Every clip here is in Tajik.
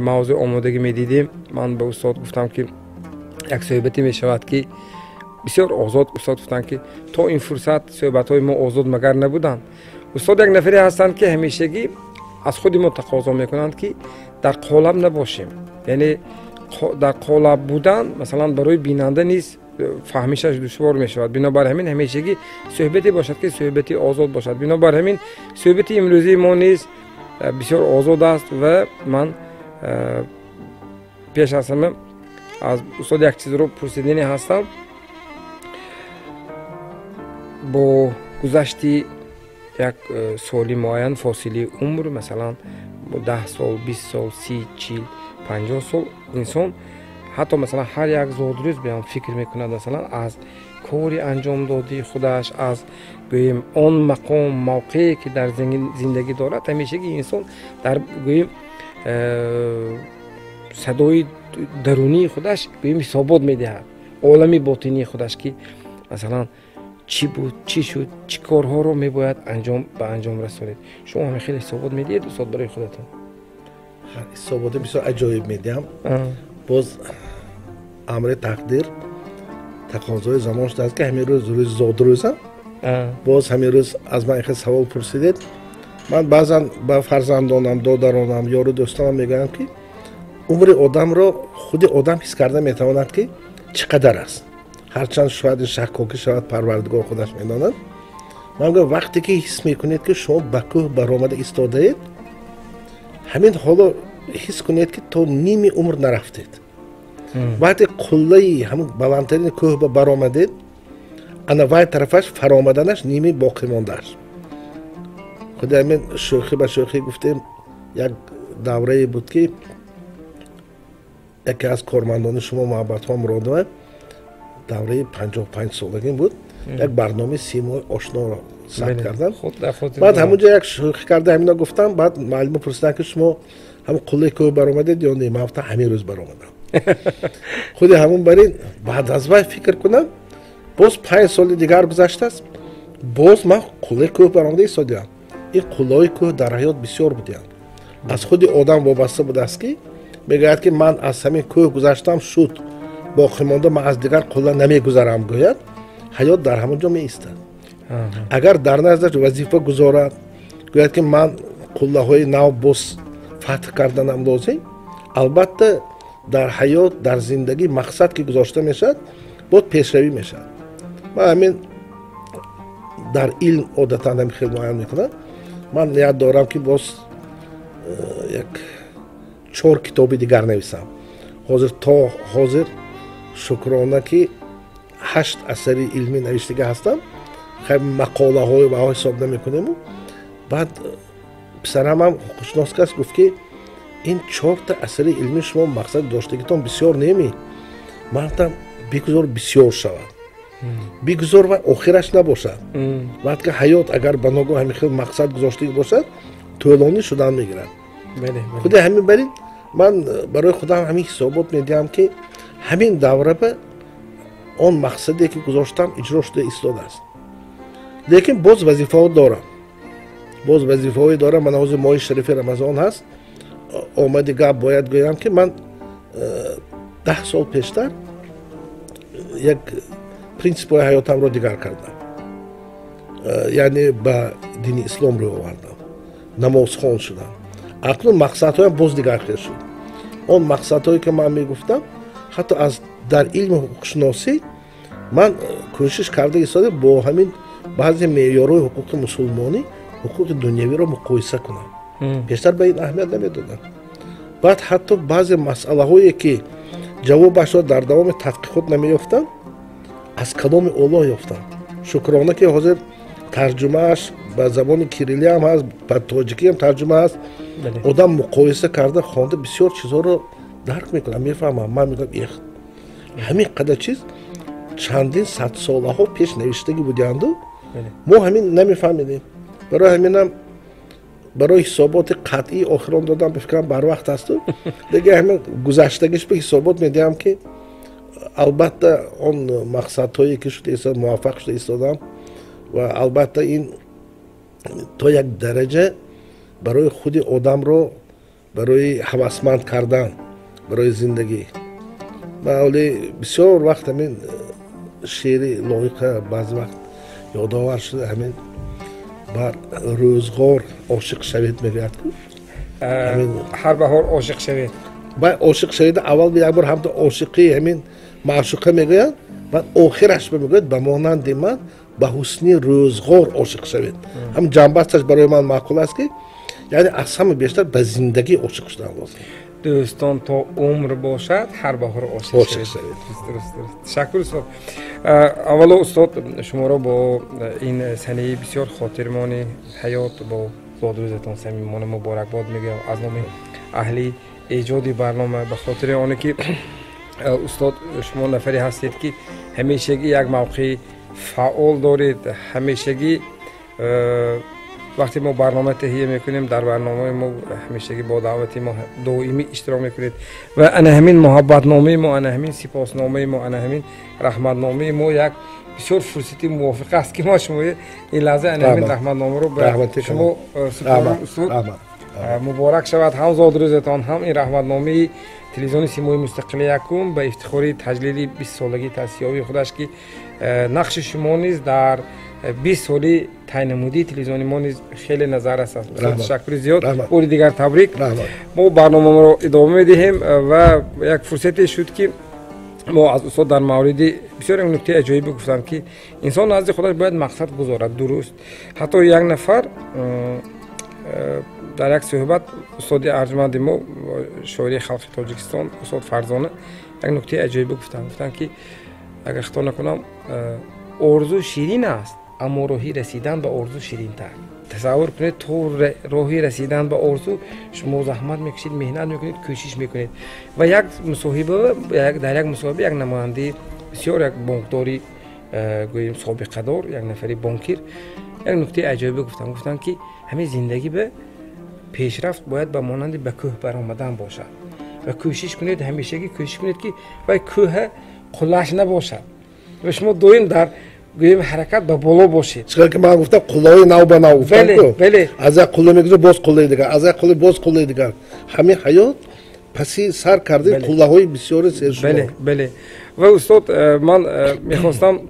موضوع آمادگی میدیدیم من به استاد گفتم که یک صحبتی می شود که بسیار آزاد. استاد گفتن که تا این فرصت صحبت های ما آزاد مگر نبودند. استاد یک نفری هستند که همیشگی از خودمون تقاضا میکنند که در قالب نباشیم. یعنی در قالب بودن مثلا برای بیننده نیست، فهمیشش دشوار می شود. بنابر همین همیشگی صحبتی باشد که صحبتی آزاد باشد. بنابر همین صحبتی امروزی ما نیست بسیار آزاد است و من پیش از همه از استاد یک چیز رو پرسیدنی هستم. با گذشتی یک سالی معین فاصله عمر مثلا 10 سال 20 سال 30 40 50 سال انسان حتی مثلا هر یک زادروز بیان فکر میکند مثلا از کاری انجام دادی خودش، از گویم آن مقام موقعی که در زندگی دارد، همیشه که انسان در گویم صدای درونی خودش گویم حسابات میدهد، عالمی باطنی خودش که مثلا چی بود، چی شد، چی کارها رو میباید انجام رسونید. شما همه خیلی حسابات میدید استاد برای خودتون؟ حسابات بسیار عجایب میدیم. باز امر تقدیر تقاضای زمانش دست که همین روز زاد روزم باز همین روز از من خیلی سوال پرسیدید. من بعضا با فرزندانم دادرانم یارو دوستانم میگم که عمر آدم رو خود آدم حس کرده میتواند که چقدر است، هرچند شاید شکاکی شاید پروردگار خودش میداند. من میگم وقتی که حس میکنید که شما به کوه برآمده ایستاده اید، همین حالا حس کنید که تو نیمی عمر نرفتید. وقتی قله همون بلندترین کوه به برآمدید، انا وای طرفش فرآمدنش نیمی باقی مانده است. خود همین شوخی به شوخی گفتیم یک دوره بود که یکی از کارمندان شما محبت ها مراد دوره 55 سالگی بود، یک برنامه سیمای آشنا را ثبت کردن. بعد همونجا یک شوخی کرده همینا گفتم، بعد معلم پرسیدن که شما همون قله کوه برآمدید یا نه؟ من گفتم همین روز برآمدم. خود همون برین بعد از وقت فکر کنم باز 5 سال دیگر گذشته است، باز من قله کوه برآمده ایستادم. این قله کوه در حیات بسیار بودند، از خود آدم وابسته بود است که میگوید که من از همین کوه گذشتم شد، باقی مانده من از دیگر قله نمیگذرم. گوید حیات در همونجا می ایستد. اگر در نزدش وظیفه گذارد گوید که من قله های نو باز فتح کردنم لازم، البته در حیات در زندگی مقصد که گذاشته میشد باید پیشروی میشد. من همین در علم عادتا هم خیلی معین میکنم. من یاد دارم که باز یک 4 کتابی دیگر نویسم. حاضر تا حاضر شکرانه که 8 اثری علمی نوشتگی هستم. خیلی مقاله های و های حساب نمیکنیم. بعد پسرم هم خوشناس کس گفت که این 4 تا اثر علمی شما مقصد داشتگیتون بسیار نمی، مردم بگذار بسیار شود، بگذار و آخرش نباشد. وقتی که حیات اگر بناگاه همین خیلی مقصد گذاشتگی باشد طولانی شدن میگیرد. خود همین برین من برای خودم همین حسابات میدیم که همین دوره به آن مقصدی که گذاشتم اجرا شده ایستاده است. لیکن باز وظیفه ها دارم، باز وظیفه های دارم. من حاضر ماه شریف رمضان هست آمده گپ باید گویم که من 10 سال پیشتر یک پرینسیپ های حیاتم رو دیگر کردم، یعنی به دین اسلام رو آوردم، نماز خوان شدم. اکنون مقصد هایم باز دیگر خیلی شد. آن مقصد هایی که من میگفتم حتی از در علم حقوق شناسی من کوشش کرده ایستاده با همین بعضی معیارهای حقوق مسلمانی حقوق دنیوی رو مقایسه کنم. پیشتر به این اهمیت نمیدادم. بعد حتی بعضی مسئله هایی که جوابش را در دوام تحقیقات نمیافتم از کلام الله یافتم. شکرانه که حاضر ترجمهش به زبان کیریلی هم هست، به تاجیکی هم ترجمه هست. آدم مقایسه کرده خوانده بسیار چیزها رو درک میکنم، میفهمم. من میگم همین قدر چیز چندین 100 ساله ها پیش نوشتگی بودند و ما همین نمیفهمیدیم. برای همینم برای حسابات قطعی آخران دادم، بفکرم بر وقت هست و دیگه همین گذشتگیش به حسابات میدیم که البته آن مقصد هایی که شده ایستاد موفق شده ایستادم و البته این تا یک درجه برای خود آدم رو барои ҳавасманд кардан барои зиндагӣ. ман ҳоли бисёр вақт ҳамин шеъри лоиқа баъзи вақт ёдовар шуда ҳамин бар рӯзгор ошиқ шавед мегӯяд ку ҳар баҳор ошиқ шавед. ба ошиқ шаведа аввал як бор ҳамто ошиқи ҳамин маъшуқа мегӯяд, баъд охираш мегӯяд ба монанди ман ба ҳусни рӯзгор ошиқ шавед. ҳам ҷанбасташ барои ман маъқул аст ки яъне аз ҳама бештар ба зиндагӣ ошиқ шудан лозим. дӯстон то умр бошад ҳар баҳор ошиқ шавед. ташаккур устод. аввало устод шуморо бо ин санаи бисёр хотирмони ҳаёт бо зодрӯзатон самимона муборакбод мегӯям аз номи аҳли эҷоди барнома, ба хотири оне ки устод шумо нафаре ҳастед ки ҳамешагӣ як мавқеи фаъол доред. ҳамешагӣ вақте мо барнома таҳия мекунем, дар барномаи мо ҳамешагӣ бо даъвати мо доимӣ иштирок мекунед ва ана ҳамин муҳаббатномаи мо, ана ҳамин сипосномаи мо, ана ҳамин раҳматномаи мо як бисёр фурсати мувофиқ аст ки мо шумо ин лаҳза ана ҳамин раҳматномаро ба шумо супорам. устод муборак шавад ҳам зодрӯзатон, ҳам ин раҳматномаи телевизиони Симои Мустақили Якум ба ифтихори таҷлили 20-солагии таъсисёбии худаш ки нақши шумо низ дар 20 соли тайнамудии телевизиони мо низ хеле назар аст. ташаккури зиёд. бори дигар табрик. мо барномаро идома медиҳем ва як фурсате шуд ки мо аз устод дар мавриди бисёр як нуктаи аҷоибе гуфтам ки инсон назди худаш бояд мақсад гузорад. дуруст. ҳатто як нафар дар як суҳбат устоди арҷманди мо, шоири халқи Тоҷикистон, устод Фарзона, як нуктаи аҷоибе гуфтанд ки агар хато накунам, орзу ширин аст, аммо роҳи расидан ба орзу ширинтар. тасаввур кунед, то роҳи расидан ба орзу шумо заҳмат мекашед, меҳнат мекунед, кӯшиш мекунед. ва як мусоҳиба, дар як мусоҳиба як намояндаи бисёр як бонкдори гӯем собиқадор, як нафари бонкир як нуктаи аҷоибе гуфтанд ки ҳамин зиндагӣ ба пешрафт бояд ба монанди ба кӯҳ баромадан бошад ва кӯшиш кунед, ҳамешагӣ кӯшиш кунед ки вай кӯҳа қуллаш набошад ва шумо доим дар гӯем ҳаракат ба боло бошед. чӣ ки ман гуфтам қуллаи нав ба нав гуфтам ку. аз як қулла мегузад боз қуллаи дигар, аз як қулла боз қуллаи дигар. ҳамин ҳаёт паси сар карди қуллаҳои бисёри сершумор. бале. ва устод ман мехостам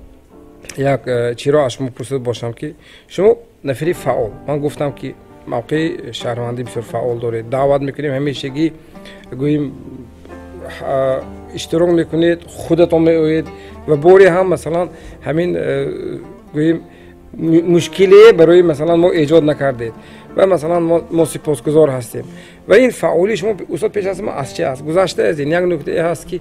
як чиро аз шумо пурсида бошам ки шумо нафари фаъол, ман гуфтам ки мавқеи шаҳрвандӣ бисёр фаъол доред, даъват мекунем, ҳамешагӣ гӯем иштирок мекунед, худатон меоед ва бори ҳам масалан ҳамин гӯем мушкиле барои масалан мо эҷод накардед ва масалан мо сипосгузор ҳастем. ва ин фаъолӣ шумо устод пеш аз ма аз чи аст? гузашта аз ин як нуктае ҳаст ки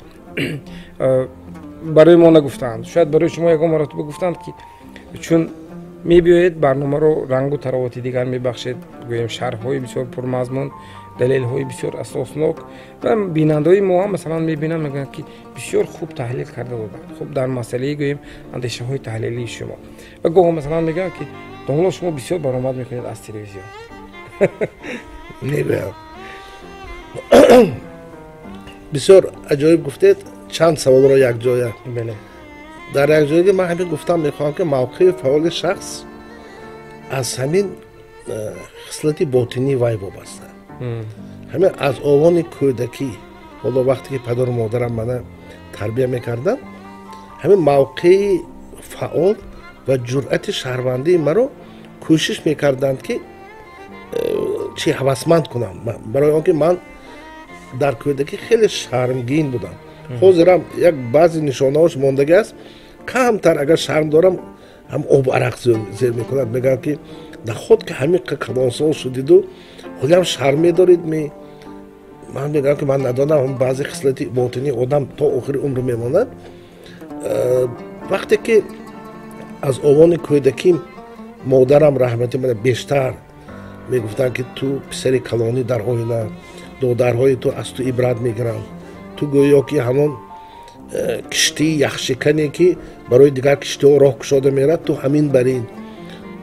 барои мо нагуфтанд, шояд барои шумо ягон маротиба гуфтанд ки чун мебиёед барномаро рангу таровати дигар мебахшед, гӯем шарҳҳои бисёр пурмазмун, далелҳои бисёр асоснок ва бинандаҳои мо ҳам масалан мебинанд, мегӯянд ки бисёр хуб таҳлил карда доданд, хуб дар масъалаи гӯем андешаҳои таҳлилии шумо. ва гоҳо масалан мегӯянд ки домло шумо бисёр баромад мекунед аз телевизион. мегӯям бисёр аҷоиб гуфтед. чанд саволро якҷоя. дар як ҷойга ман ҳамин гуфтам мехоҳам ки мавқеи фаъоли шахс аз ҳамин хислати ботинии вай вобаста. ҳамин аз овони кӯдакӣ, ҳоло вақте ки падару модарам мана тарбия мекарданд, ҳамин мавқеи фаъол ва ҷуръати шаҳрвандии маро кӯшиш мекарданд ки чӣ ҳавасманд кунам, барои он ки ман дар кӯдакӣ хеле шармгин будам. ҳозирам як баъзе нишонаҳош мондагӣ аст. камтар агар шарм дорам ҳам обу арақ зер мекунад, мегӯянд ки наход ки ҳамин калонсол шудиду ҳолиам шарм медорид. ман мегӯям ки ман надонам ҳам баъзе хислати ботинии одам то охири умр мемонад. вақте ки аз овони кӯдакӣ модарам раҳмати мана бештар мегуфтанд ки ту писари калонӣ дар оила, додарҳои ту аз ту ибрат мегиранд, ту гӯё ки ҳамон киштии яхшикане ки барои дигар киштиҳо роҳ кушода мерад, ту ҳамин барин.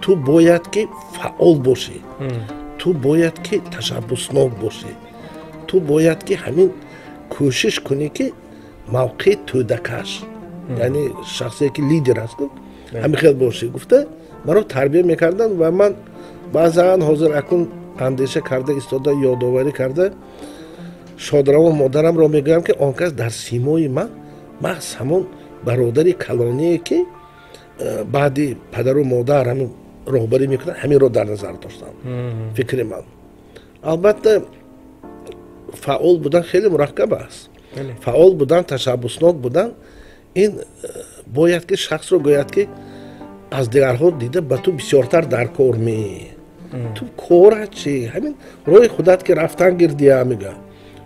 ту бояд ки фаъол бошӣ, ту бояд ки ташаббуснок бошӣ, ту бояд ки ҳамин кӯшиш кунӣ ки мавқеи тӯдакаш, яъне шахсе ки лидер аст, ҳамин хел бошӣ гуфта маро тарбия мекарданд. ва ман баъзан ҳозир акун андеша карда истода ёдоварӣ карда шодраву модарамро мегӯям ки он кас дар симои ман маҳз ҳамон бародари калоние ки баъди падару модар ҳамин роҳбарӣ мекунад ҳаминро дар назар доштам фикри ман албатта фаъол будан хеле мураккаб аст фаъол будан ташаббуснок будан ин бояд ки шахсро гӯяд ки аз дигарҳо дида ба ту бисёртар дар кор меӣ ту кора чӣ ҳамин роҳи худат ки рафтан гирдия мегӯям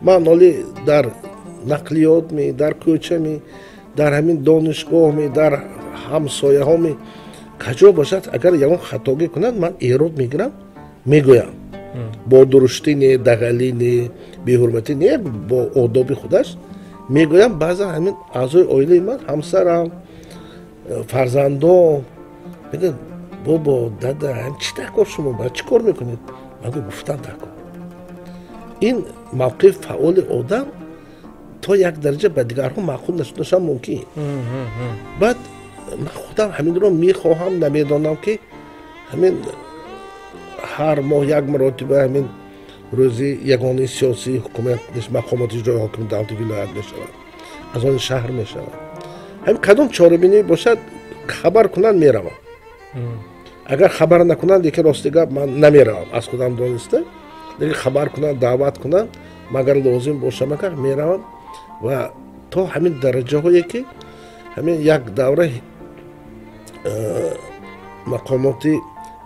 ман оли дар нақлиётми дар кӯчами дар ҳамин донишгоҳми дар ҳамсояҳоми каҷо бошад агар ягон хатогӣ кунад ман эрод мегирам мегӯям бо дуруштӣ не дағалӣ не беҳурматӣ не бо одоби худаш мегӯям баъзан ҳамин аъзои оилаи ман ҳамсарам фарзандом мегӯям бобо дада чӣ дакор шумо ба чӣ кор мекунед ман гуфтам дакор ин мавқиф фаъоли одам то як дараҷа ба дигарҳо маъқул нашудашам мумкин баъд ман худам ҳаминро мехоҳам намедонам ки ҳамин ҳар моҳ як маротиба ҳамин рӯзи ягонаи сиёсии ҳукумат мақомоти ҷои ҳокими давлати вилоят мешавад аз он шаҳр мешавад ҳамин кадом чорабинӣ бошад хабар кунанд меравам агар хабар накунанд яке рости гап ман намеравам аз худам дониста лекин хабар кунанд даъват кунанд магар лозим боша макар меравам ва то ҳамин дараҷаҳое ки ҳамин як давра мақомоти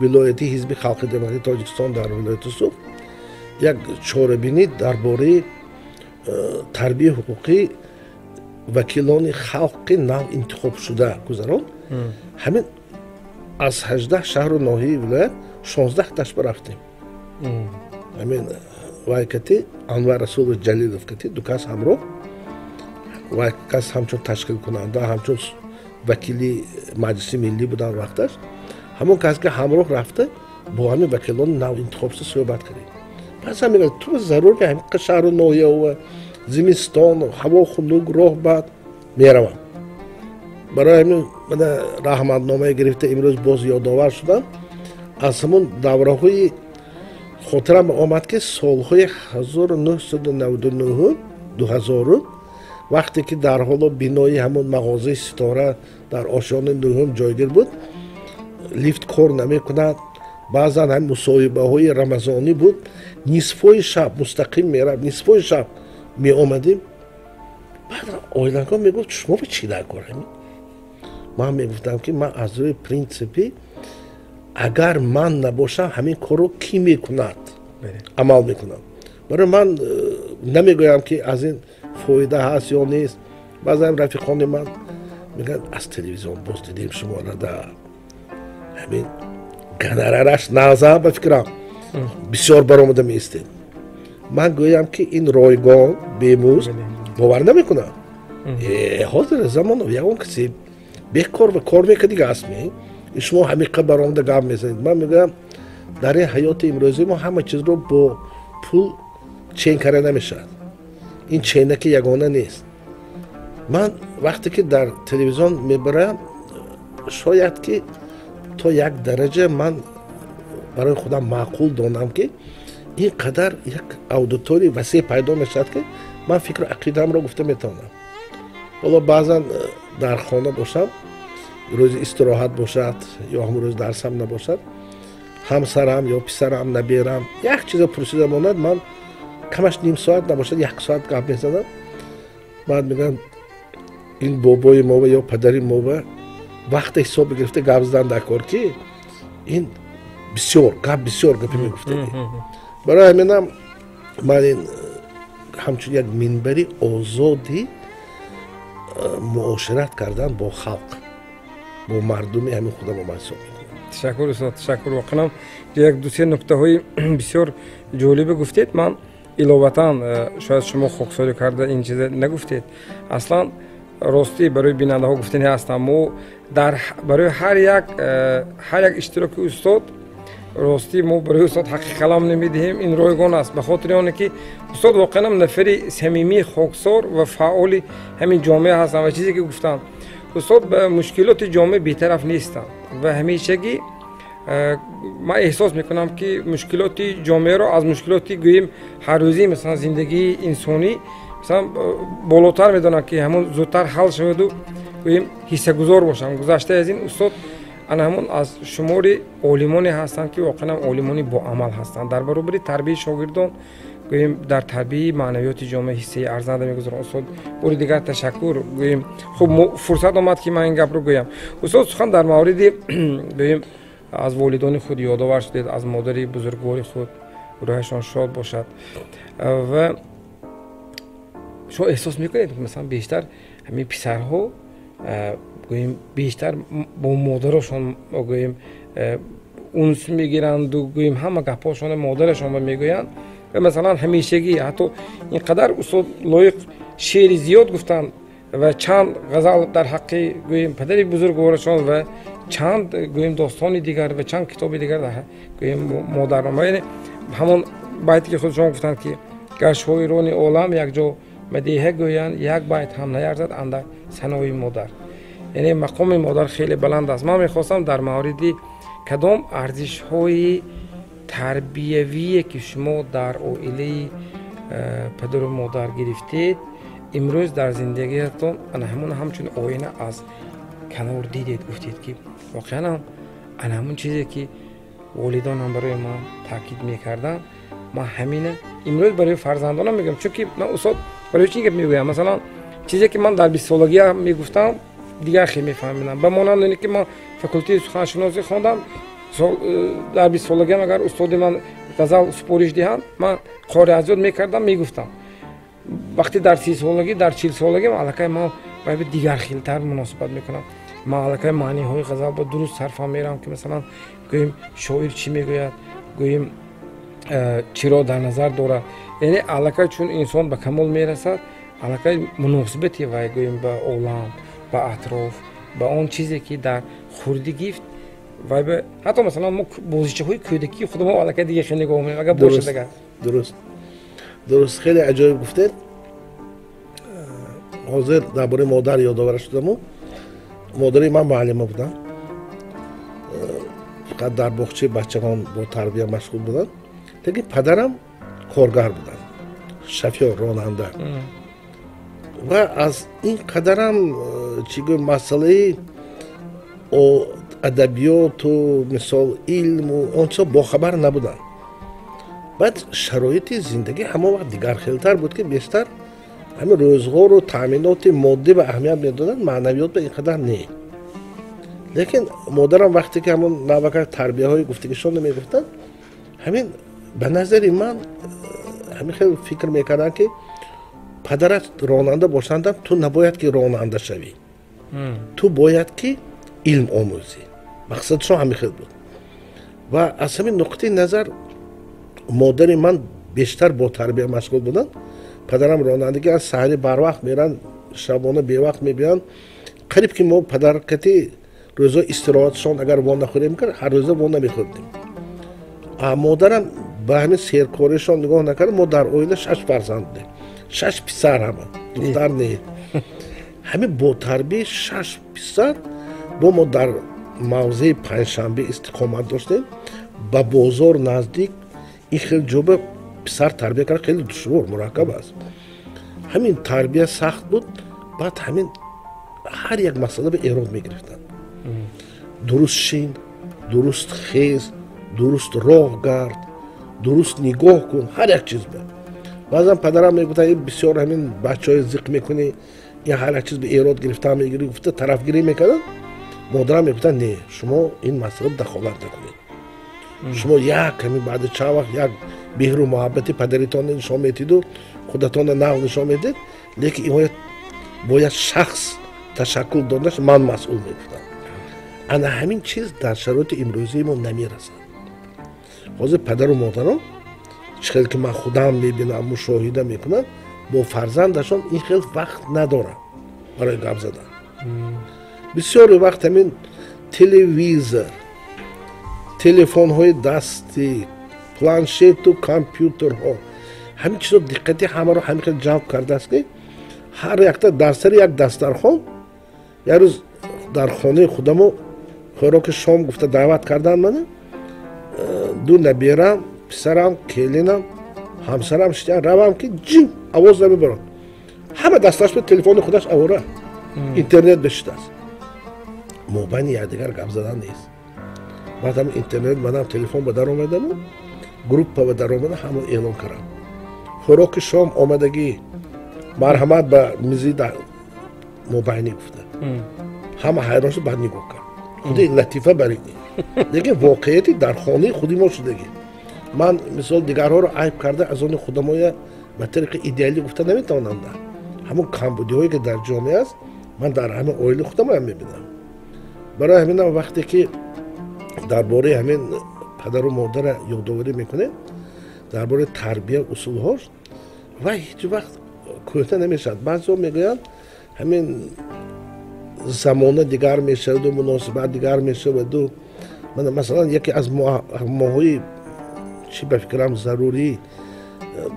вилоятии ҳизби халқи демократии тоҷикистон дар вилояти суғд як чорабинӣ дар бораи тарбияи ҳуқуқии вакилони халқи нав интихобшуда гузаронд ҳамин аз 18 шаҳру ноҳияи вилоят 16 ташба рафтем ҳамин вай кати Анвар Расулович Ҷалилов кати ду кас ҳамроҳ вай кас ҳамчун ташкилкунанда ҳамчун вакили маҷлиси миллӣ будан вақташ ҳамон кас ки ҳамроҳ рафта бо ҳамин вакилони нав интихобшуда суҳбат кардем баъз ҳамин ту зарур ки ҳамин шаҳру ноҳиява зимистон ҳаво хунук роҳ бад меравам барои ҳамин мана раҳматномае гирифта имрӯз боз ёдовар шудам аз ҳамон давраҳои хотирам омад ки солҳои 1999 2000 вақте ки дар ҳоло бинои ҳамон мағозаи ситора дар ошёни нӯҳум ҷойгир буд лифт кор намекунад баъзан ҳам мусоҳибаҳои рамазонӣ буд нисфҳои шаб мустақим меравд нисфҳои шаб меомадем баъд оилангон мегуфт шумо ба чӣ дакор ҳамин ман мегуфтам ки ман аз рӯи принсипи агар ман набошам ҳамин корро кӣ мекунад амал мекунам барои ман намегӯям ки аз ин фоида ҳаст ё нест баъзан рафиқони ман мегӯянд аз телевизион боз дидем шуморо да ҳамин гонорараш наза ба фикрам бисёр баромада меистед ман гӯям ки ин ройгон бемузд бовар намекунам ҳозир замоно ягон каси бекор ва кор мека дига ҳастми шумо ҳамиқа баромада гап мезанед ман мегӯям дар ин ҳаёти имрӯзӣ мо ҳама чизро бо пул чен карда намешавад ин ченаки ягона нест ман вақте ки дар телевизион мебарам шояд ки то як дараҷа ман барои худам маъқул донам ки ин қадар як аудиторияи васеъ пайдо мешавад ки ман фикру ақидамро гуфта метавонам ҳоло баъзан дар хона бошам рӯзи истироҳат бошад ё ҳамон рӯз дарсам набошад ҳамсарам ё писарам наберам як чиза пурсида монад ман камаш ним соат набошад як соат гап мезанам баъд мегӯям ин бобои мова ё падари мова вақте ҳисоб гирифта гап задан дар кор ки ин бисёр гапи мегуфтади барои ҳаминам ман ин ҳамчун як минбари озоди муошират кардан бо халқ бо мардуми ҳамин худам омад ҳисоб мекунам. Ташаккур устод, ташаккур воқеан як ду се нуқтаҳои бисёр ҷолибе гуфтед. Ман иловатан шояд шумо хоксорӣ карда ин чиза нагуфтед. Аслан ростӣ барои бинандаҳо гуфтани ҳастам мо дар барои ҳар як иштироки устод ростӣ мо барои устод ҳаққи қалам намедиҳем ин ройгон аст ба хотири оне ки устод воқеан нафари самимии хоксор ва фаъоли ҳамин ҷомеа ҳастанд ва чизе ки гуфтанд устод ба мушкилоти ҷомеа бетараф нестанд ва ҳамешагӣ من احساس میکنم که مشکلات جامعه رو از مشکلاتی گوییم هر روزی مثلا زندگی انسانی مثلا بالاتر میدونم که همون زودتر حل شود و گوییم حصه گذار باشم. گذشته از این استاد انا همون از شمار عالمانی هستند که واقعا عالمانی با عمل هستند. در برابر تربیت شاگردان گوییم در تربیت معنویات جامعه حصه ارزنده میگذارم. استاد بار دیگر تشکر. گوییم خب فرصت آمد که من این گپ رو گویم. استاد سخن در مورد گوییم از والدان خود یادآور شدید، از مادر بزرگوار خود، روحشان شاد باشد. و شما احساس میکنید که مثلا بیشتر همین پسرها گوییم بیشتر با مادرشان گوییم اونس میگیرند و گوییم همه گپاشون مادرشان میگویند و مثلا همیشگی حتی اینقدر استاد لایق شعر زیاد گفتن و چند غزل در حق گوییم پدر بزرگوارشان و چند گوییم داستان دیگر و چند کتاب دیگر در گوییم مادرنامه، یعنی همون بیتی که خودشون گفتن که گشت‌های رون عالم یک جا مدیحه گویند یک بیت هم نیارزد اندر ثنای مادر. یعنی مقام مادر خیلی بلند است. من میخواستم در مورد کدام ارزش‌های تربیوی که شما در عائله پدر و مادر گرفتید امروز در زندگیتون انا همون همچون آینه از کنار دیدید گفتید که واقعا انا همون چیزی که والدان هم برای ما تاکید میکردن ما همینه امروز برای فرزندانم میگم. چون که من استاد برای چی میگویم مثلا چیزی که من در 20 سالگی میگفتم دیگر خیلی میفهمیدم. به مانند اینه که من فاکولته سخنشناسی خواندم در 20 سالگی اگر استاد من غزل سپارش دهند من قاری ازیاد میکردم میگفتم. وقتی در 30 سالگی در 40 سالگی الکی ما باید دیگر خیلتر مناسبت میکنم. ما الکی معنی های غزل با درست صرفا میرم که مثلا گوییم شاعر چی میگوید، گوییم چرا در نظر دارد. یعنی الکی چون انسان به کمال میرسد الکی مناسبتی وای گوییم به عالم، به اطراف، به آن چیزی که در خوردی گفت و به حتی مثلا ما بازیچه های کودکی خود ما الکی دیگه خیلی نگاه میکنیم اگر باشه دیگه. درست خیلی عجایب گفتید. حاضر درباره مادر یادآور شدم. مادری من معلمه بودن، فقط در باغچه بچگان با تربیت مشغول بودن. دیگه پدرم کارگر بودن، شفیع راننده و از این قدرم چیگوی مسئله ادبیات و مثال علم و آنچه باخبر نبودن. بعد شرایط زندگی همه وقت دیگر خیلتر بود که بیشتر همه روزگار و تأمینات مادی به اهمیت میدادن، معنویات به این قدر نه. لیکن مادرم وقتی که همون نوکر تربیه های گفتگیشون میگفتن همین به نظر من همین خیلی فکر میکردن که پدرت راننده باشند تو نباید که راننده شوی، تو باید که علم آموزی. مقصدشون همین خیلی بود و از همین نقطه نظر مادر من بیشتر با تربیت مشغول بودن. پدرم رانندگی از سحری بر وقت میرن، شبانه بی وقت میبیان. قریب که ما پدر کتی روزا استراحتشان اگر وان نخوریم کرد هر روزا وان نمیخوردیم. مادرم به همین سیرکارشان نگاه نکرد. ما در اویله 6 فرزند ده، 6 پسر همه دختر نه. همین با تربیت 6 پسر با ما در موضع پنجشنبه استقامت داشتیم. با بازار نزدیک این خیلی جوبه پسر تربیت کرد خیلی دشوار مرکب است. همین تربیت سخت بود. بعد همین هر یک مسئله به ایراد میگرفتن. درست شین، درست خیز، درست راه گرد، درست نگاه کن، هر یک چیز به. بعضا پدرم میگفتن این بسیار همین بچهای ذیق میکنی، این هر یک چیز به ایراد گرفتن میگیری، گفته طرفگیری میکردن. مادرم میگفتن نه شما این مسئله دخالت نکنید. شما یک همین بعد چند وقت یک مهر و محبتی پدریتان نشان میدید و خودتان نقل نشان میدید، لیکن این باید شخص تشکل دادنش من مسئول میگفتم. انا همین چیز در شرایط امروزی ما نمیرسد. حاضر پدر و مادران چقدر که من خودم میبینم مشاهده میکنم با فرزندشان این خیلی وقت ندارم برای گپ زدن. بسیار وقت همین تلویزیون، تلفن های دستی، پلانشت و کامپیوتر ها همین چیزا دقتی همه رو همین خیلی جلب کرده است که هر یک در سر یک دسترخوان یک روز در خانه خودمو خوراک شام گفته دعوت کردن منو، دو نبیرم، پسرم، کلینم، همسرم شدن روام که جیم آواز نمیبرن. همه دستش به تلفن خودش آوره، اینترنت داشته است. موبایل یادگار گپ زدن نیست. بعد هم اینترنت منم تلفن به در اومدم، گروپ به در اومدم همون اعلام کردم. خوراک شام آمدگی مرحمت به میزی در موبایلی گفته. همه حیران شد بعد نگاه کرد. خودی لطیفه بریدی. دیگه واقعیتی در خانه خودی ما شدگی. من مثال دیگرها رو عیب کرده از اون خودمای به طریق ایدئالی گفته نمیتونم در همون کمبودی هایی که در جامعه است من در همه اویل خودم هم میبینم. برای همین وقتی که درباره همین پدر و مادر یادآوری میکنه درباره تربیت اصول هاش و هیچ وقت کوته نمیشد. بعضی میگویند همین زمان دیگر میشد و مناسبت دیگر میشد و من مثلا یکی از ماهای چی به فکرم ضروری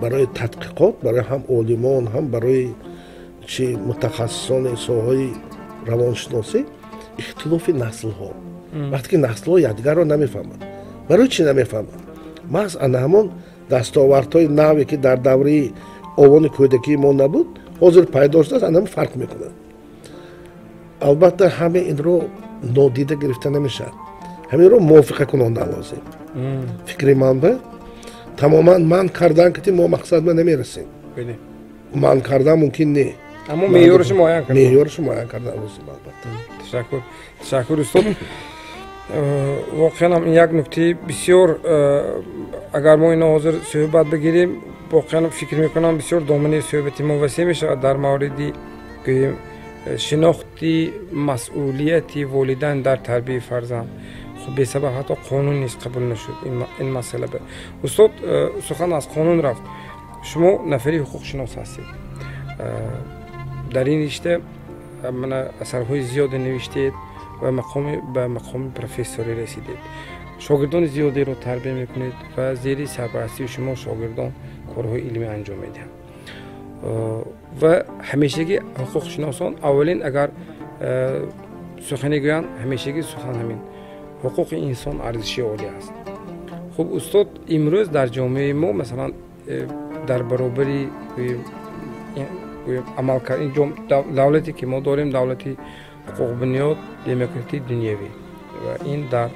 برای تحقیقات برای هم علمان هم برای چی متخصصان ساحه روانشناسی اختلاف نسل ها. وقتی که نسل ها یکدیگر را نمیفهمند برای چی نمیفهمند؟ محض همون دستاوردهای نوی که در دوره آوان کودکی ما نبود حاضر پیدا شده است همون فرق میکنه. البته همه این رو نادیده گرفته نمیشه. همین رو موافقه کننده لازم. فکری من به تماما من کردن که ما مقصد ما نمیرسیم. من کردن ممکن نه. اما معیارش معین کردن. معیارش معین کردن لازم البته. تشکر استاد. واقعا این یک نکته بسیار اگر ما اینو حاضر صحبت بگیریم واقعا فکر میکنم بسیار دامنه صحبت ما وسیع میشه در موردی که شناختی مسئولیتی والدین در تربیت فرزند. خب به سبب حتی قانون نیست قبول نشد این مسئله. استاد سخن از قانون رفت. شما نفری حقوق شناس هستید. در این رشته من اثرهای زیاد نوشتید و به مقام پروفسوری رسیدید. شاگردان زیادی رو تربیت میکنید و زیر سرپرستی شما شاگردان کارهای علمی انجام میدهند. و همیشگی حقوق شناسان اولین اگر سخنی گویند همیشگی سخن همین حقوق انسان ارزشی عالی است. خب استاد امروز در جامعه ما مثلا در برابری عمل کردن دولتی که ما داریم دولتی حقوق بنیاد دموکراسی دنیوی و این در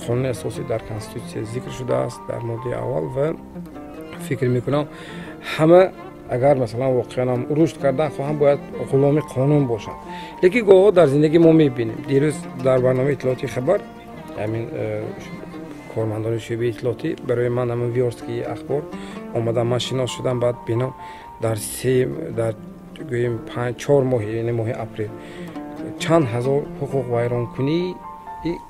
قانون اساسی در کنستیتوسیون ذکر شده است در ماده اول و فکر میکنم همه اگر مثلا واقعا هم رشد کردن خواهم باید غلام قانون باشند. لیکن گاه در زندگی ما میبینیم دیروز در برنامه اطلاعاتی خبر همین کارمندان شعبه اطلاعاتی برای من همین ویارسکی اخبار آمدم من شناس شدم بعد بینم در گوییم 5-4 ماه یعنی ماه اپریل چند هزار حقوق ویران کنی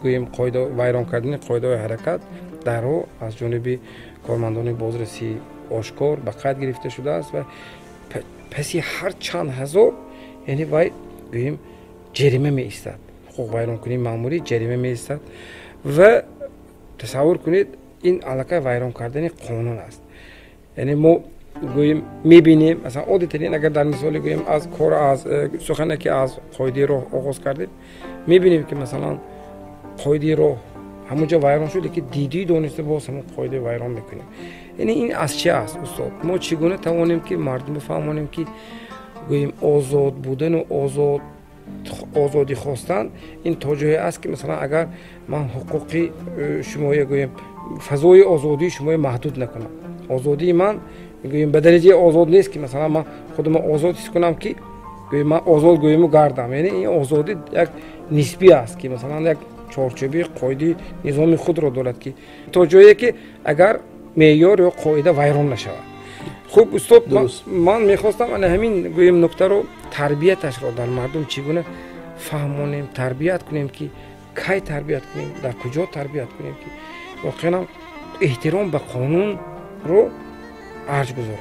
گوییم قاعده ویران کردن قاعده حرکت در رو از جانب کارمندان بازرسی آشکار به قید گرفته شده است و پسی هر چند هزار یعنی وای گوییم جریمه می ایستد. حقوق ویران کنی معمولی جریمه می ایستد و تصور کنید این علاقه ویران کردن قانون است. یعنی ما گوییم میبینیم مثلا عادی اگر در مثال گوییم از کار از سخنی که از قاعده راه آغاز کردیم میبینیم که مثلا قاعده راه همونجا ویران شده که دیدی دانسته باز همون قاعده ویران میکنیم. یعنی این از چه است استاد؟ ما چگونه توانیم که مردم بفهمانیم که گوییم آزاد بودن و آزادی خواستن این تا جایی است که مثلا اگر من حقوقی شما گوییم فضای آزادی شما محدود نکنم. آزادی من گوییم به درجه آزاد نیست که مثلا من خودم آزاد کنم که گوییم من آزاد گوییم گردم. یعنی این آزادی یک نسبی است که مثلا یک چارچوبی قاعده نظام خود را دارد که تا جایی که اگر معیار یا قاعده ویران نشود. خوب استاد من میخواستم همین گوییم نکته رو تربیتش را در مردم چگونه فهمونیم تربیت کنیم که کی تربیت کنیم در کجا تربیت کنیم که واقعا احترام به قانون رو ارج بذاریم.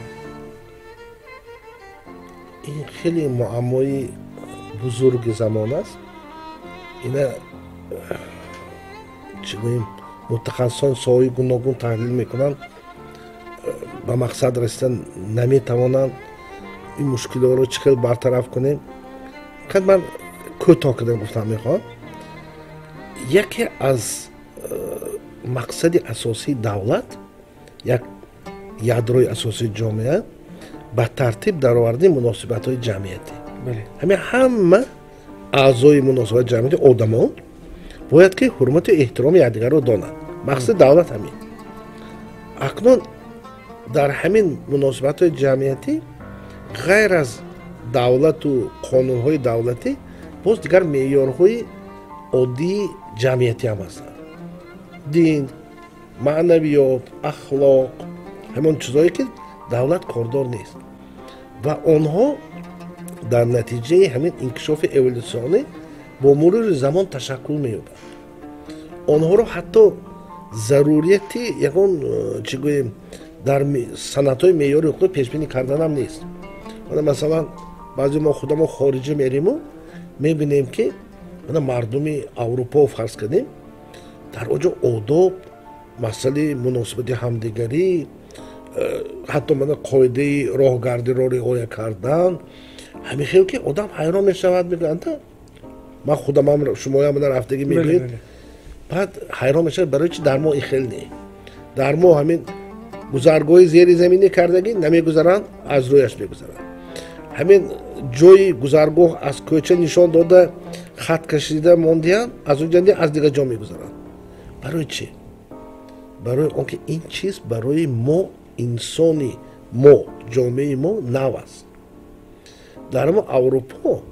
این خیلی معمای بزرگ زمان است. اینا چی گوییم متخصصان ساحه گوناگون تحلیل میکنن به مقصد رسیدن نمیتوانند این مشکلات رو چکل برطرف کنیم. من کوتاه کردم گفتم میخوام یکی از مقصد اساسی دولت یک یادروی اساسی جامعه به ترتیب درآوردن مناسبت‌های جمعیتی. همه اعضای مناسبت جمعیتی آدمان باید که حرمت و احترام یکدیگر را دانند. مقصد دولت همین. اکنون در همین مناسبت‌های جمعیتی غیر از دولت و قانون‌های دولتی باز دیگر معیارهای عادی جمعیتی هم هستند. دین، معنویات، اخلاق، همون چیزایی که دولت کاردار نیست و آنها در نتیجه همین انکشاف اِوولوسیونی با مرور زمان تشکل می‌یابند. آنها رو حتی ضروریتی یکون چی گوییم در صنعت‌های معیاری حقوقی پیش بینی کردن هم نیست. مثلا بعضی ما خودمون خارجی میریم و می‌بینیم که مردمی اروپا فرض کردیم در اوج آداب مسئله مناسبت همدیگری حتی قاعده راهگردی را رعایت کردن همین خیلی که آدم حیران میشود میگن من خودم هم شما هم در هفتگی میگید بعد حیران میشه برای چی در ما این خیلی نه در ما همین گذرگاه زیر زمینی کردگی نمیگذارن از رویش میگذارن همین جای گذرگاه از کوچه نشان داده خط کشیده موندیان از اونجا از دیگه جا میگذارن برای چی برای آنکه این چیز برای ما انسانی ما جامعه ما نو است در ما اروپا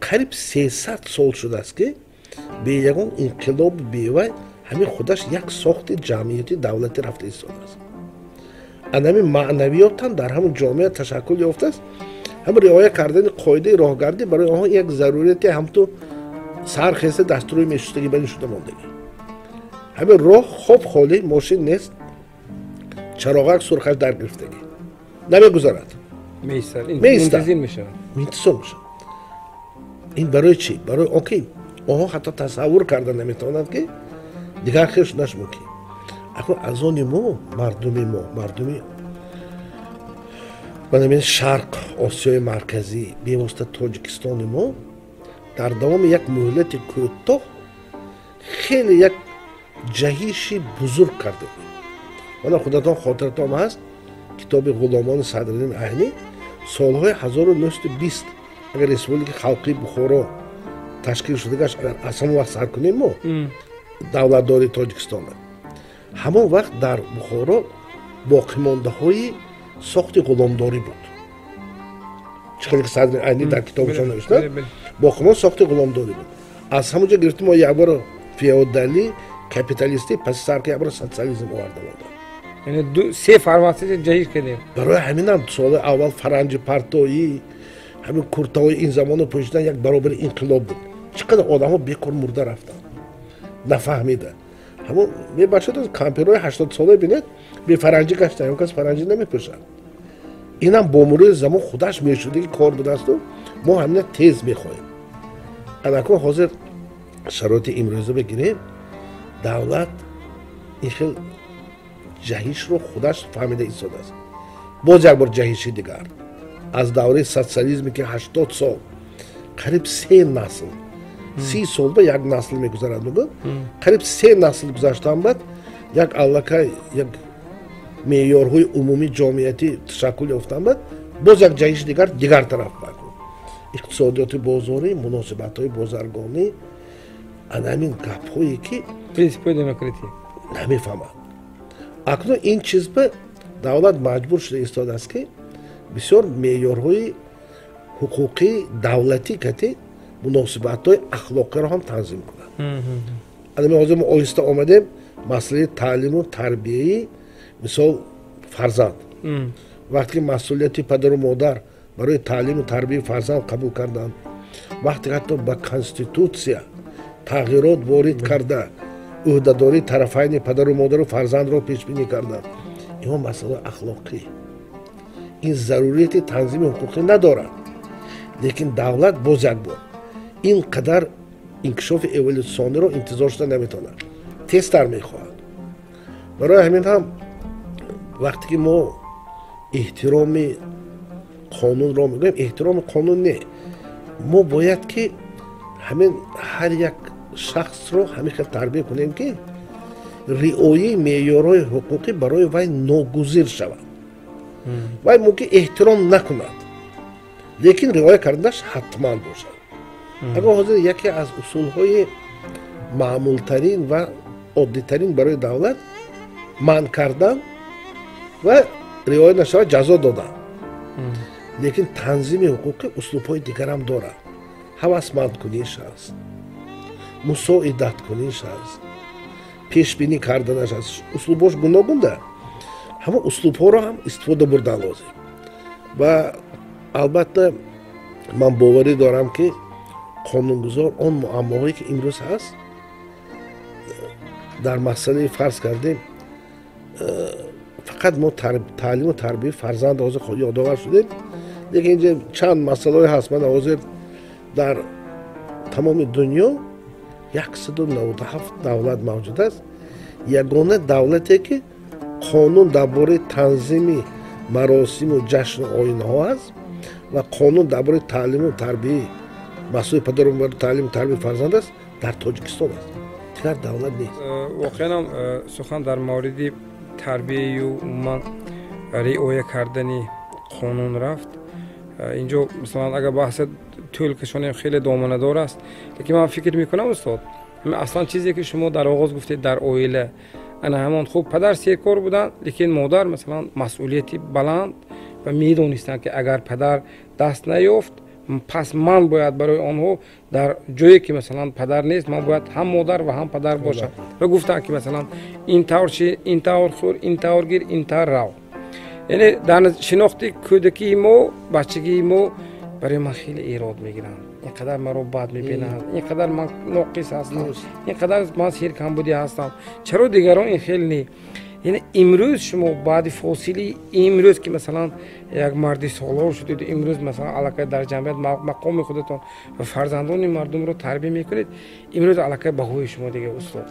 قریب 300 سال شده است که به یگان انقلاب بیوی همین خودش یک ساخت جمعیتی دولتی رفته ایستاده است همین معنویات هم در همون جامعه تشکل یافته است هم رعایت کردن قاعده راهگردی برای آنها یک ضرورتی هم تو سرخیسته دستوری میشستگی بین شده ماندگی همین راه خوب خالی ماشین نیست چراغک سرخش در گرفتگی نمیگذارد منتظر میشن این برای چی؟ برای آنکه آنها حتی تصور کردن نمیتونند که دیگر خیرش نشمون که اکنون از آن ما مردمی من شرق آسیای مرکزی بیواسطه تاجیکستان ما در دوام یک مهلت کوتاه خیلی یک جهشی بزرگ کرده من خودتان خاطرتان هست کتاب غلامان صدرالدین اهنی سالهای 1920 اگر ریسپوبلیک خلقی بخارا تشکیل شده گشت اگر اصلا وقت سر کنیم ما دولتداری تاجیکستان همان وقت در بخارا باقی مانده های ساخت غلامداری بود چقدر که صدرالدین اهنی در کتابشان نوشته باقی مانده ساخت غلامداری بود از همونجا گرفتیم ما یک بار فیودالی کپیتالیستی پس سر که یک بار سوسیالیسم آورده بود یعنی سه فرماسیون جهیر کردیم برای همین هم سال اول فرنج پرتایی همین کورتای این زمان رو پوشیدن یک برابر انقلاب بود چقدر آدم ها بیکار مرده رفتن نفهمیدن همون یه بچه از کمپیرهای 80 ساله بینید به فرنجی گشتن اون کس فرنجی نمیپوشن این هم با مرور زمان خودش میشده که کار بوده است و ما همین تیز میخواهیم الان حاضر شرایط امروزه بگیریم دولت این خیلی جهش رو خودش فهمیده ایستاده است باز یک بار جهشی دیگر از دوره سوسیالیسمی که 80 سال قریب 3 نسل 30 سال به یک نسل میگذرد میگم قریب 3 نسل گذشتن بعد یک علاقه یک معیارهای عمومی جامعیتی تشکل یافتن بعد باز یک جهش دیگر طرف بکن اقتصادیات بازاری مناسبت‌های بازرگانی همین گپ‌هایی که پرینسیپ‌های دموکراسی نمیفهمند اکنون این چیز به دولت مجبور شده ایستاده است که بسیار معیارهای حقوقی دولتی که مناسبت‌های اخلاقی را هم تنظیم کنند. الان حاضر ما آهسته آمدیم مسئله تعلیم و تربیتی مثال فرزند وقتی مسئولیت پدر و مادر برای تعلیم و تربیت فرزند قبول کردند وقتی حتی با کانستیتوسیا تغییرات وارد کرده عهده‌داری طرفین پدر و مادر و فرزند را پیش بینی کردند این مسئله اخلاقی این ضروریت تنظیم حقوقی ندارد لیکن دولت باز یک بار اینقدر انکشاف اِوولوسیونی را انتظار شده نمیتونه تستر میخواهد برای همین هم وقتی که ما احترام قانون را میگویم احترام قانون نه ما باید که همین هر یک шахс ро ҳамихел тарбия кунем ки риояи меъёрҳои ҳуқуқӣ барои вай ногузир шавад. вай мумкин эҳтиром накунад, лекин риоя карданаш ҳатман бошад. агар ҳозир яке аз усулҳои маъмултарин ва оддитарин барои давлат манъ кардан ва риоя нашавад ҷазо додан, лекин танзими ҳуқуқӣ услубҳои дигарам дорад. ҳавасмандкуниш аст, мусоидаткуниш аст, пешбинӣ карданаш аст. услубҳош гуногунда, ҳама услубҳоро ҳам истифода бурдан лозим. ва албатта ман боварӣ дорам ки қонунгузор он муаммоҳое ки имрӯз ҳаст дар масъалаи фарз кардем фақат мо таълиму тарбияи фарзанд ҳозир ёдовар шудем, лекин инҷа чанд масъалаҳое ҳаст. мана ҳозир дар тамоми дунё 197 давлат мавҷуд аст. ягона давлате ки қонун дар бораи танзими маросиму ҷашну оинҳо аст ва қонун дар бораи таълиму тарбияи масъулияи падару модар таълиму тарбияи фарзанд аст дар тоҷикистон аст. дигар давлат нест. воқеан ҳам сухан дар мавриди тарбияю умуман риоя кардани қонун рафт. инҷо мисалан агар баҳса тӯл кашонем хеле доманадор аст, лекин ман фикр мекунам устод аслан чизе ки шумо дар оғоз гуфтед дар оила ана ҳамон хуб падар серкор буданд, лекин модар масалан масъулияти баланд ва медонистанд ки агар падар даст наёфт пас ман бояд барои онҳо дар ҷое ки масалан падар нест ман бояд ҳам модар ва ҳам падар бошам ва гуфтанд ки масалан ин тавр чи, ин тавр хӯр, ин тавр гир, ин тавр рав. яъне дар шинохти кӯдакии мо бачагии мо барои ман хеле эрод мегиранд. инқадар маро бад мебинанд, инқадар ман ноқис ҳастам, инқадар ман серкамбудӣ ҳастам. чаро дигарон ин хел не? яъне имрӯз шумо баъди фосили имрӯз ки масалан як марди солор шудед, имрӯз масалан аллакай дар ҷамъият мақоми худатон ва фарзандони мардумро тарбия мекунед, имрӯз аллакай баҳои шумо дига устод.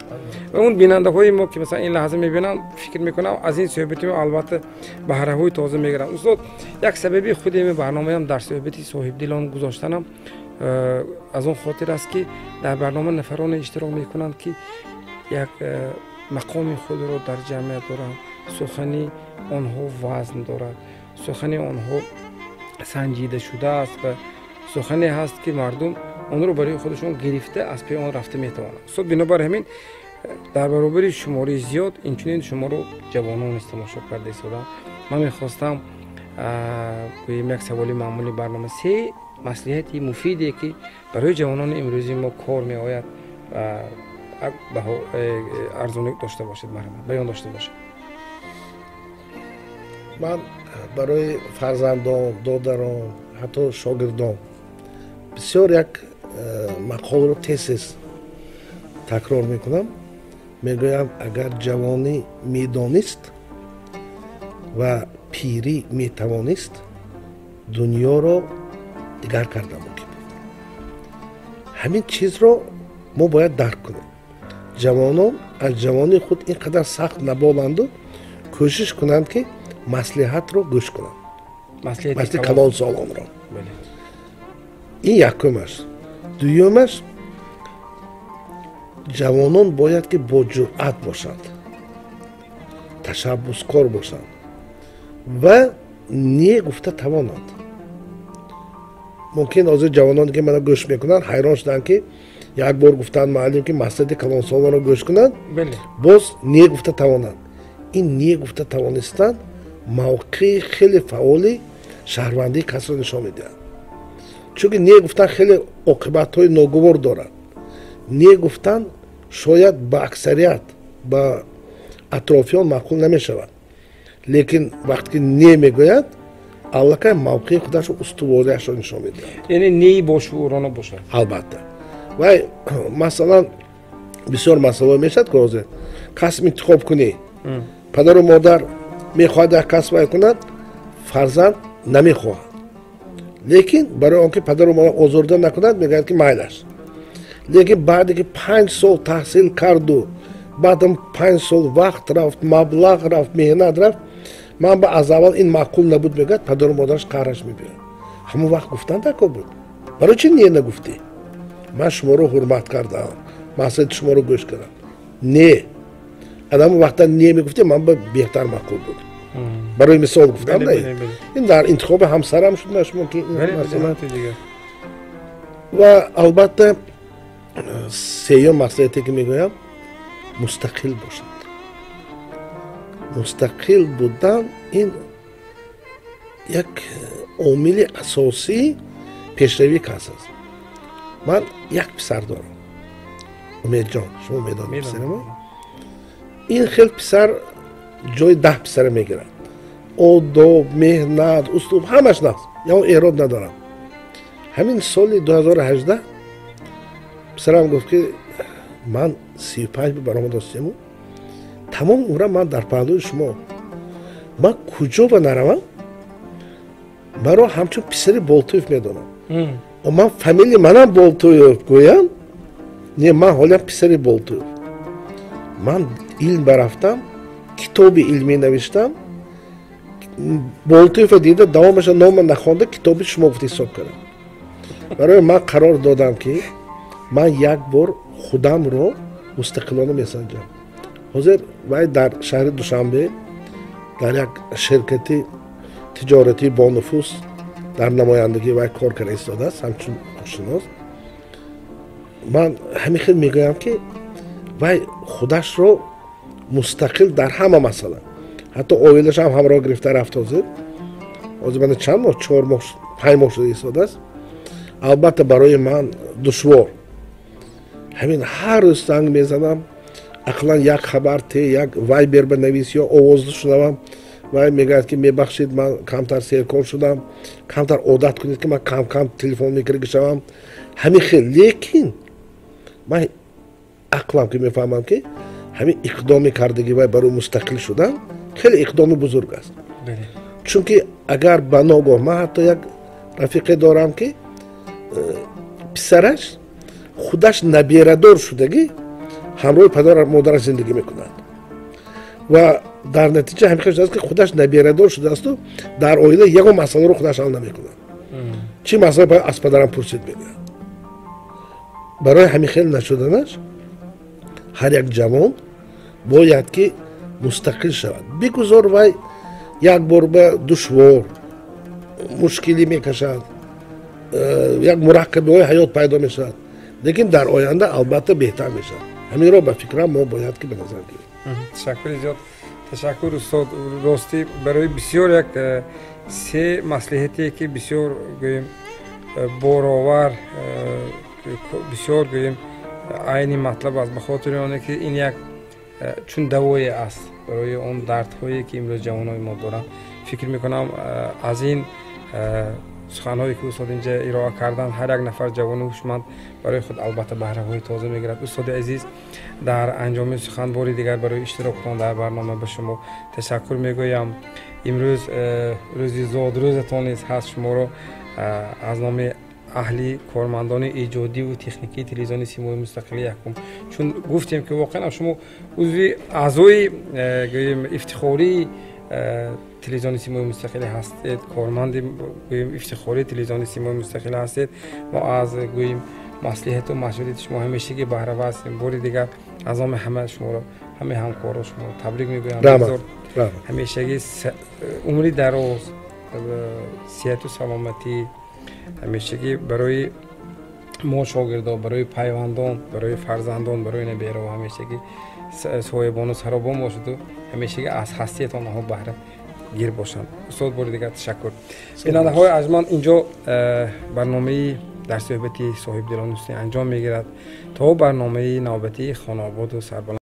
ва он бинандаҳои мо ки масалан ин лаҳза мебинанд, фикр мекунам аз ин суҳбати мо албатта баҳраҳои тоза мегиранд. устод як сабаби худи ин барномаям дар суҳбати соҳибдилон гузоштанам аз он хотир аст ки дар барнома нафароне иштирок мекунанд ки як мақоми худро дар ҷамъият доранд, сухани онҳо вазн дорад, сухани онҳо санҷида шудааст ва сухане ҳаст ки мардум онро барои худашон гирифта аз пеи он рафта метавонанд. сод бинобар ҳамин дар баробари шумори зиёд инчунин шуморо ҷавононис тамошо карда истодам. ман мехостам гӯем як саволи маъмули барнома се маслиҳати муфиде ки барои ҷавонони имрӯзи мо кор меояд арзонӣ дошта бошед, марҳамат баён дошта бошед. ман барои фарзандон, додарон, ҳатто шогирдон бисёр як мақолро тез такрор мекунам. мегӯям агар ҷавонӣ медонист ва пирӣ метавонист, дунёро дигар карда мумкин буд. ҳамин чизро мо бояд дарк кунем. ҷавонон аз ҷавонии худ ин қадар сахт наболанду кӯшиш кунанд ки маслиҳатро гӯш кунанд, маслиҳати калонсолонро. ин якумаш. дуюмаш, ҷавонон бояд ки бо ҷуръат бошанд, ташаббускор бошанд ва не гуфта тавонанд. мумкин ҳозир ҷавононе ки мана гӯш мекунанд ҳайрон шуданд ки як бор гуфтанд маълим ки маслиҳати калонсолонро гӯш кунанд, боз не гуфта тавонанд. ин не гуфта тавонистан мавқеи хеле фаъоли шаҳрвандии касро нишон медиҳад. чунки не гуфтан хеле оқибатҳои ногувор дорад. не гуфтан шояд ба аксарият ба атрофиён маъқул намешавад, лекин вақте ки не мегӯяд аллакай мавқеи худашро устувориашро нишон медиҳад. яъне неи бошуурона бошад. албатта. вай масалан бисёр масъала мешавад ки ҳозир касб интихоб кунӣ, падару модар мехоҳад як касб вай кунад, фарзанд намехоҳад, лекин барои он ки падару модар озурда накунад мегӯяд ки майлаш. лекин баъде ки 5 сол таҳсил карду, баъдам 5 сол вақт рафт, маблағ рафт, меҳнат рафт, ман ба аз аввал ин маъқул набуд мегӯяд, падару модараш қаҳраш мебиёд. ҳамон вақт гуфтан дако буд. барои чӣ не нагуфтӣ? ман шуморо ҳурмат кардам, маслиҳати шуморо гӯш кардам. Не. Адаму вақта не мегуфти, ман ба беҳтар маъқул буд. Барои мисол гуфтам, не? Ин дар интихоби ҳамсарам шуд, шумо ки ва албатта сеюм маслиҳате ки мегӯям, мустақил бошад. Мустақил будан ин як омили асосии пешравии кас аст. Ман як писар дорам. Умедҷон, шумо медонед писарам? Ин хел писар ҷои 10 писара мегирад. Одоб, меҳнат, услуб ҳамаш наст. Я эрод надорам. Ҳамин соли 2018 писарам гуфт ки ман 35 баромад ҳастему. Тамом умра ман дар паҳлӯи шумо. Ман куҷо ба наравам? Маро ҳамчун писари Болтуев медонам. Ман фамилияи манам Болтуев гӯям? Не, ман ҳолям писари Болтуев. Ман илм барафтам, китоби илмӣ навиштам. Болтуева дида давомаша нома нахонда китоби шумо гуфти ҳисоб кардам. Барои ман қарор додам ки ман як бор худамро мустақилона месанҷам. ҳозир вай дар шаҳри Душанбе дар як ширкати тиҷоратӣ бонуфус дар намояндагии вай кор карда истодааст, ҳамчун ҳуқуқшинос. ман ҳамин хел мегӯям ки вай худашро мустақил дар ҳама масъала, ҳатто оилашам ҳамроҳ гирифта рафт. ҳозир мана чанд моҳ, 4 моҳ, 5 моҳ шуда истодааст. албатта барои ман душвор. ҳамин ҳар рӯз занг мезанам, ақлан як хабар те, як вайбер банавис ё овоз шунавам. вай мегӯяд ки мебахшед, ман камтар серкор шудам, камтар одат кунед ки ман кам телефон мекирги шавам. ҳамин хел. лекин ман ақлам ки мефаҳмам ки ҳамин иқдоми кардаги вай барои мустақил шудан хеле иқдоми бузург аст. чунки агар ба ногоҳ, ман ҳатто як рафиқе дорам ки писараш худаш наберадор шудагӣ ҳамроҳи падару модараш зиндагӣ мекунад ва дар натиҷа ҳамин хел шудааст ки худаш наберадор шудаасту дар оила ягон масъаларо худаш ҳал намекунад. чӣ масъала бояд аз падарам пурсид мегӯяд. барои ҳамин хел нашуданаш ҳар як ҷавон бояд ки мустақил шавад. бигузор вай як бор ба душвор мушкилӣ мекашад, як мураккабиҳои ҳаёт пайдо мешавад, лекин дар оянда албатта беҳтар мешавад. ҳаминро ба фикрам мо бояд ки ба назар гирем. ташаккури зиёд. ташаккур устод. ростӣ барои бисёр як се маслиҳате ки бисёр гӯем боровар, бисёр гӯем айни матлаб аст. ба хотири оне ки ин як чун давое аст барои он дардҳое ки имрӯз ҷавонои мо доранд. фикр мекунам аз ин суханҳое ки устод инҷа ироа карданд, ҳар як нафар ҷавони ҳушманд барои худ албатта баҳраҳои тоза мегирад. устоди азиз, дар анҷоми сухан бори дигар барои иштирокатон дар барнома ба шумо ташаккур мегӯям. имрӯз рӯзи зодрӯзатон низ ҳаст. шуморо аз номи аҳли кормандони иҷодиву техникии телевизиони Симои Мустақили якум, чун гуфтем ки воқеан шумо узви аъзои гӯем ифтихории телевизиони Симои Мустақили ҳастед, корманди гӯем ифтихории телевизиони Симои Мустақили ҳастед. мо аз гӯем маслиҳату машварати шумо ҳамешагӣ баҳравар ҳастем. бори дигар аз номи ҳама шуморо, ҳамаи ҳамкорро шуморо табрик мегӯям. ҳамешагӣ умри дароз, сеҳату саломатӣ ҳамешагӣ барои мо шогирдон, барои пайвандон, барои фарзандон, барои набераҳо ҳамешагӣ соҳибону саробон бошаду ҳамешагӣ аз ҳастиятон онҳо баҳра гир бошанд. устод бори дигар ташаккур. бинандаҳои арҷманд, инҷо барномаи дарсӯҳбати соҳибдилон устӣ анҷом мегирад. то барномаи навбатии Хонободу Сарбаланд.